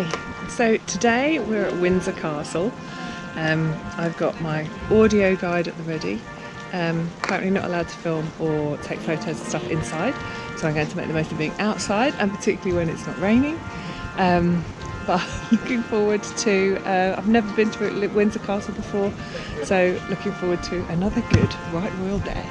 Hi, so today we're at Windsor Castle. I've got my audio guide at the ready. Currently not allowed to film or take photos and stuff inside, so I'm going to make the most of being outside, and particularly when it's not raining. But looking forward to, I've never been to Windsor Castle before, so looking forward to another good right royal day.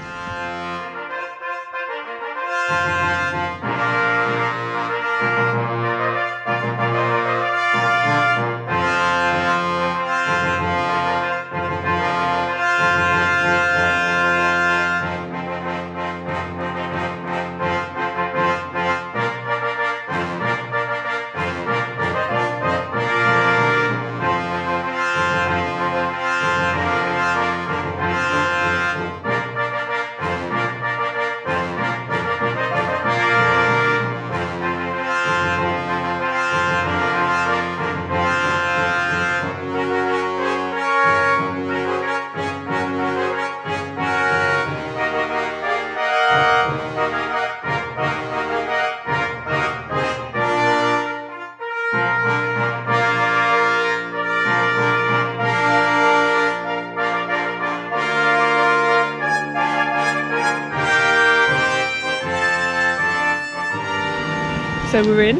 So we're in,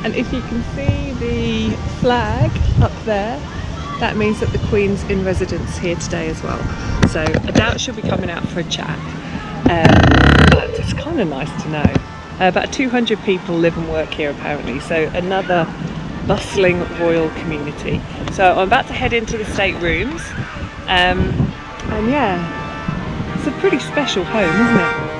and if you can see the flag up there, that means that the Queen's in residence here today as well. So I doubt she'll be coming out for a chat, but it's kind of nice to know. About 200 people live and work here apparently, so another bustling royal community. So I'm about to head into the state rooms, and yeah, it's a pretty special home, isn't it?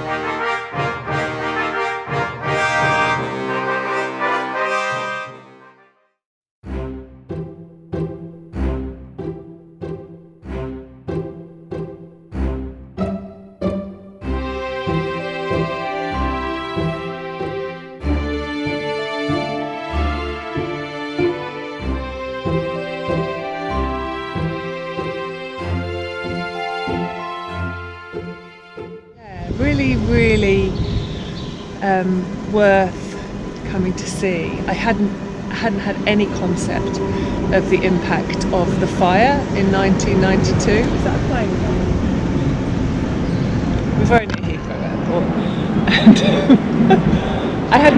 Really worth coming to see. I hadn't had any concept of the impact of the fire in 1992. Is that a plane? We're very near Heathrow Airport, and I had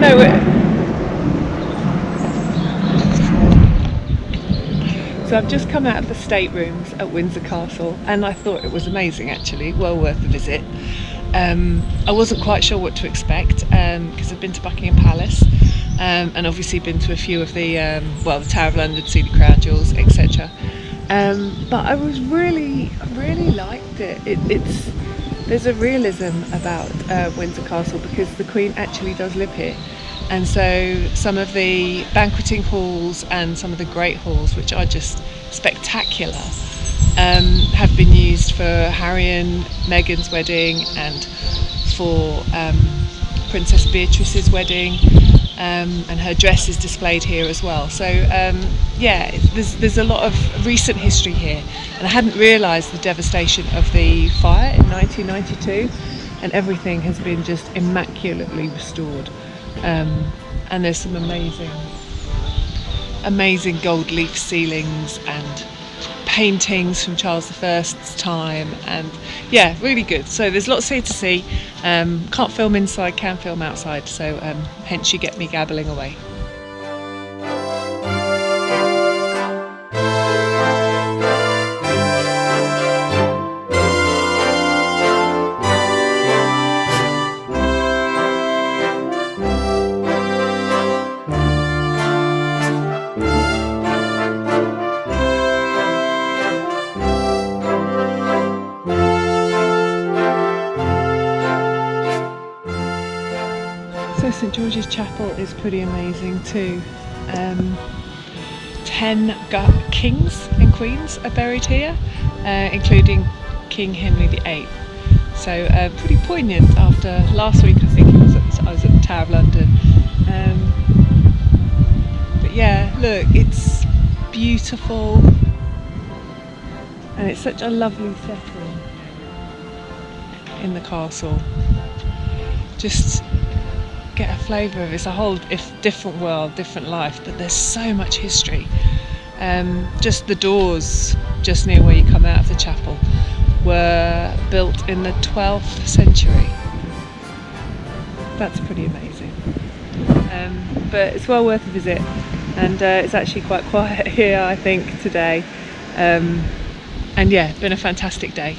So I've just come out of the staterooms at Windsor Castle, and I thought it was amazing actually, well worth the visit. I wasn't quite sure what to expect because I've been to Buckingham Palace and obviously been to a few of the the Tower of London, see the Crown Jewels, etc. But I was really liked it. There's a realism about Windsor Castle because the Queen actually does live here, and so some of the banqueting halls and some of the great halls, which are just spectacular, have been used for Harry and Meghan's wedding and for Princess Beatrice's wedding, and her dress is displayed here as well. So yeah, there's a lot of recent history here, and I hadn't realised the devastation of the fire in 1992, and everything has been just immaculately restored, and there's some amazing gold leaf ceilings and paintings from Charles I's time, and yeah, really good. So there's lots here to see. Can't film inside, can film outside, so hence you get me gabbling away. So St George's Chapel is pretty amazing too. 10 kings and queens are buried here, including King Henry VIII. So pretty poignant after last week. I think I was at the Tower of London. But yeah, look, it's beautiful, and it's such a lovely setting in the castle. Just get a flavour of it. It's a whole different world, different life, but there's so much history. Just the doors just near where you come out of the chapel were built in the 12th century. That's pretty amazing. But it's well worth a visit, and it's actually quite quiet here, I think, today. And yeah, been a fantastic day.